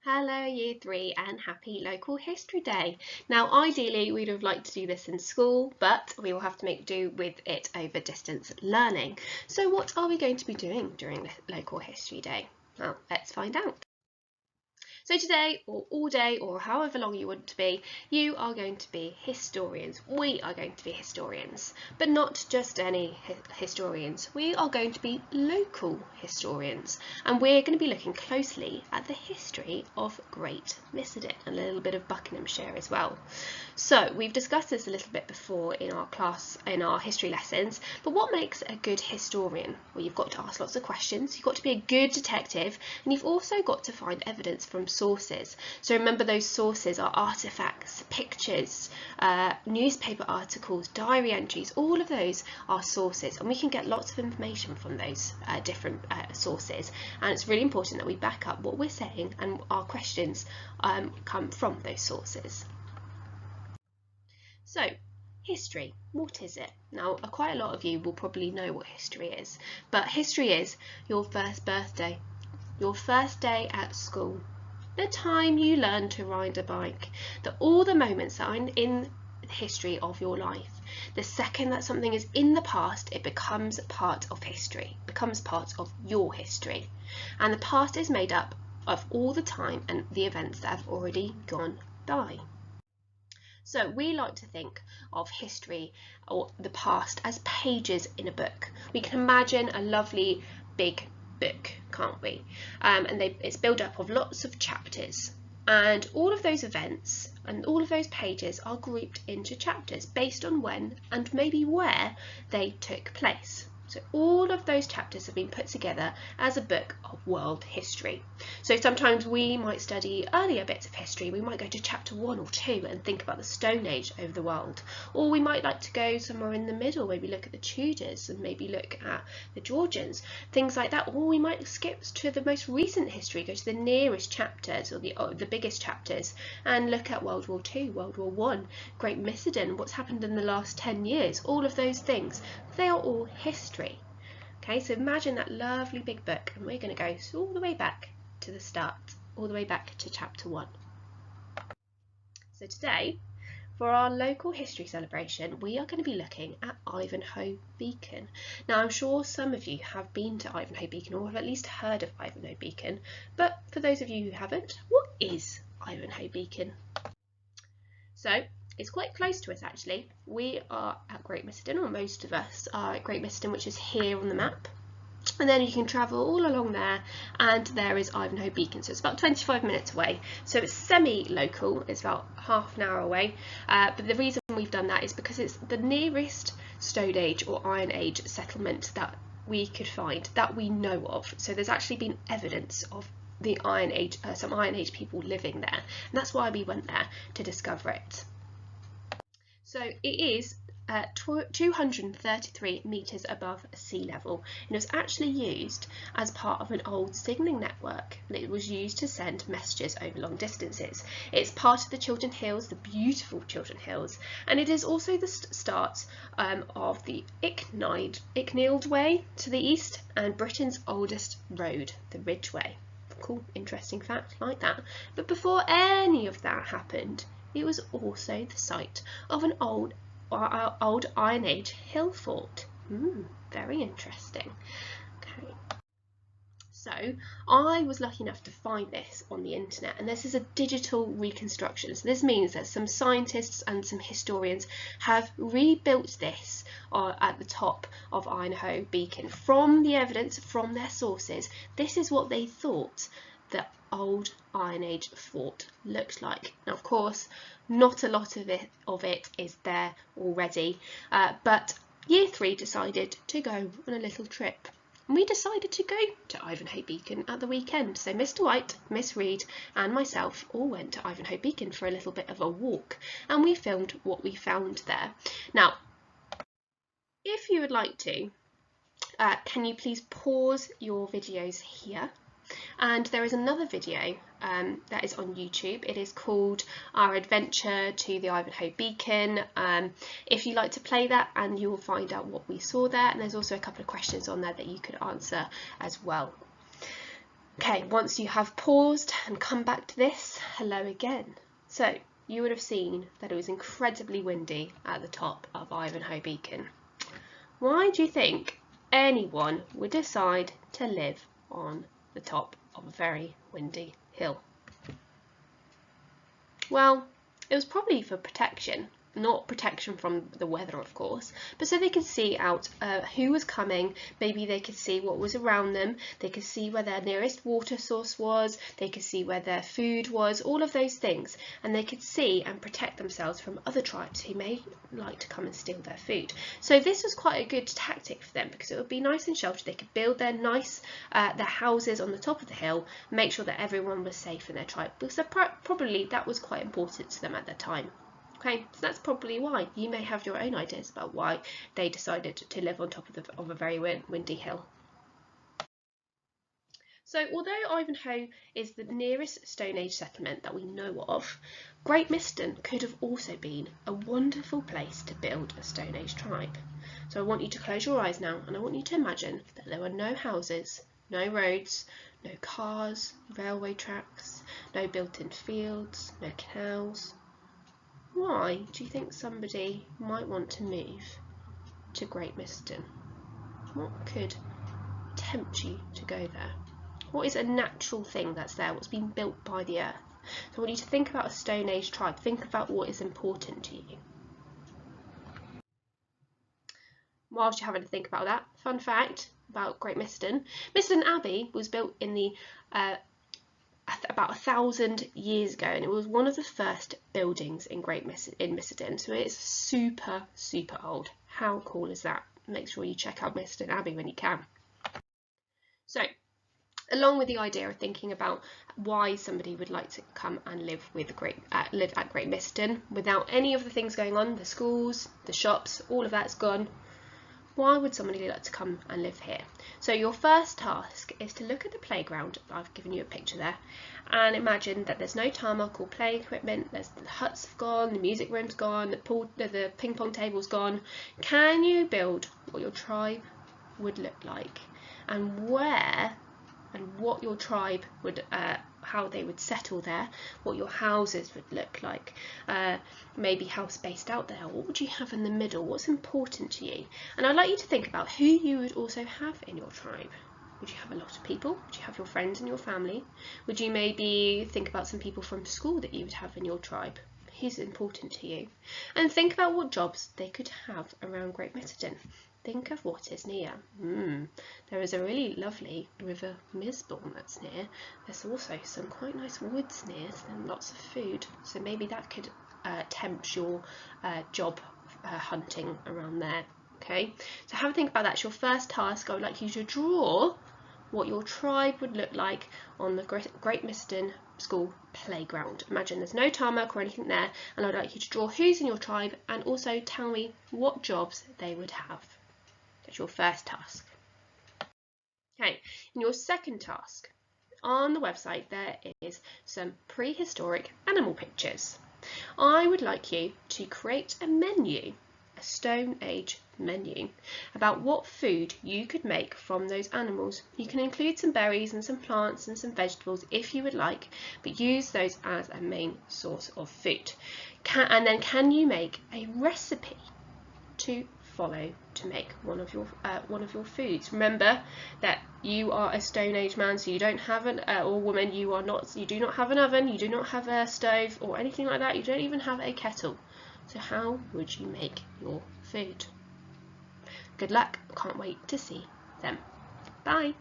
Hello Year 3 and happy Local History Day. Now ideally we'd have liked to do this in school, but we will have to make do with it over distance learning. So what are we going to be doing during Local History Day? Well, let's find out. So today, or all day, or however long you want to be, you are going to be historians. We are going to be historians, but not just any historians. We are going to be local historians, and we're going to be looking closely at the history of Great Missedon, and a little bit of Buckinghamshire as well. So we've discussed this a little bit before in our class, in our history lessons, but what makes a good historian? Well, you've got to ask lots of questions, you've got to be a good detective, and you've also got to find evidence from sources. So remember, those sources are artifacts, pictures, newspaper articles, diary entries. All of those are sources, and we can get lots of information from those different sources, and it's really important that we back up what we're saying and our questions come from those sources. So, history, what is it? Now, quite a lot of you will probably know what history is, but history is your first birthday, your first day at school, the time you learn to ride a bike, all the moments that are in the history of your life. The second that something is in the past, it becomes part of history, becomes part of your history. And the past is made up of all the time and the events that have already gone by. So we like to think of history or the past as pages in a book. We can imagine a lovely big book, can't we? It's built up of lots of chapters, and all of those events and all of those pages are grouped into chapters based on when and maybe where they took place. So all of those chapters have been put together as a book of world history. So sometimes we might study earlier bits of history. We might go to chapter 1 or 2 and think about the Stone Age over the world. Or we might like to go somewhere in the middle, maybe look at the Tudors and maybe look at the Georgians, things like that. Or we might skip to the most recent history, go to the nearest chapters or the biggest chapters and look at World War II, World War I, Great Missedon, what's happened in the last 10 years, all of those things. They are all history. Okay, so imagine that lovely big book, and we're going to go all the way back to the start, all the way back to chapter 1. So today, for our local history celebration, we are going to be looking at Ivanhoe Beacon. Now, I'm sure some of you have been to Ivanhoe Beacon or have at least heard of Ivanhoe Beacon, but for those of you who haven't, what is Ivanhoe Beacon? So, it's quite close to us actually. We are at Great Missedon, or most of us are at Great Missedon, which is here on the map. And then you can travel all along there, and there is Ivanhoe Beacon. So it's about 25 minutes away. So it's semi-local, it's about half an hour away. But the reason we've done that is because it's the nearest Stone Age or Iron Age settlement that we could find, that we know of. So there's actually been evidence of the Iron Age, some Iron Age people living there. And that's why we went there, to discover it. So it is 233 metres above sea level, and it was actually used as part of an old signalling network, and it was used to send messages over long distances. It's part of the Chiltern Hills, the beautiful Chiltern Hills, and it is also the start of the Icknield Way to the east, and Britain's oldest road, the Ridgeway. Cool, interesting fact like that. But before any of that happened, it was also the site of an old Iron Age hill fort. Very interesting. Okay. So I was lucky enough to find this on the internet, and this is a digital reconstruction. So this means that some scientists and some historians have rebuilt this at the top of Ivanhoe Beacon from the evidence from their sources. This is what they thought the old Iron Age fort looked like. Now, of course, not a lot of it is there already, but Year 3 decided to go on a little trip. And we decided to go to Ivanhoe Beacon at the weekend. So Mr. White, Miss Reed and myself all went to Ivanhoe Beacon for a little bit of a walk, and we filmed what we found there. Now, if you would like to, can you please pause your videos here? And there is another video that is on YouTube. It is called Our Adventure to the Ivanhoe Beacon. If you like to play that, and you will find out what we saw there, and there's also a couple of questions on there that you could answer as well. Okay, once you have paused and come back to this, hello again. So you would have seen that it was incredibly windy at the top of Ivanhoe Beacon. Why do you think anyone would decide to live on the top of a very windy hill? Well, it was probably for protection. Not protection from the weather, of course, but so they could see out who was coming. Maybe they could see what was around them. They could see where their nearest water source was. They could see where their food was, all of those things. And they could see and protect themselves from other tribes who may like to come and steal their food. So this was quite a good tactic for them, because it would be nice and sheltered. They could build their their houses on the top of the hill, make sure that everyone was safe in their tribe, because probably that was quite important to them at the time. Okay, so that's probably why. You may have your own ideas about why they decided to live on top of a very windy hill. So although Ivanhoe is the nearest Stone Age settlement that we know of, Great Miston could have also been a wonderful place to build a Stone Age tribe. So I want you to close your eyes now, and I want you to imagine that there were no houses, no roads, no cars, railway tracks, no built-in fields, no canals. Why do you think somebody might want to move to Great Miston? What could tempt you to go there? What is a natural thing that's there? What's been built by the earth? So I want you to think about a Stone Age tribe. Think about what is important to you. Whilst you're having to think about that, fun fact about Great Miston. Miston Abbey was built in the about 1,000 years ago, and it was one of the first buildings in Miston, so it's super old. How cool is that? Make sure you check out Miston Abbey when you can. So along with the idea of thinking about why somebody would like to come and live at Great Miston without any of the things going on, the schools, the shops, all of that's gone, why would somebody like to come and live here? So your first task is to look at the playground. I've given you a picture there, and imagine that there's no tarmac or play equipment. The huts have gone, the music room's gone, the ping pong table's gone. Can you build what your tribe would look like, and where and what your tribe would, how they would settle there, what your houses would look like, maybe how spaced out they are, what would you have in the middle, what's important to you? And I'd like you to think about who you would also have in your tribe. Would you have a lot of people? Would you have your friends and your family? Would you maybe think about some people from school that you would have in your tribe? Who's important to you? And think about what jobs they could have around Great Miston. Think of what is near. There is a really lovely River Misbourne that's near. There's also some quite nice woods near and lots of food. So maybe that could tempt your job hunting around there. Okay, so have a think about that. It's your first task. I would like you to draw what your tribe would look like on the Great Miston School playground. Imagine there's no tarmac or anything there, and I'd like you to draw who's in your tribe and also tell me what jobs they would have. That's your first task. Okay, in your second task, on the website there is some prehistoric animal pictures. I would like you to create a menu, a Stone Age menu, about what food you could make from those animals. You can include some berries and some plants and some vegetables if you would like, but use those as a main source of food. And then can you make a recipe to follow to make one of your foods? Remember that you are a Stone Age man, so you don't have or woman, you do not have an oven, you do not have a stove or anything like that. You don't even have a kettle. So how would you make your food? Good luck. Can't wait to see them. Bye.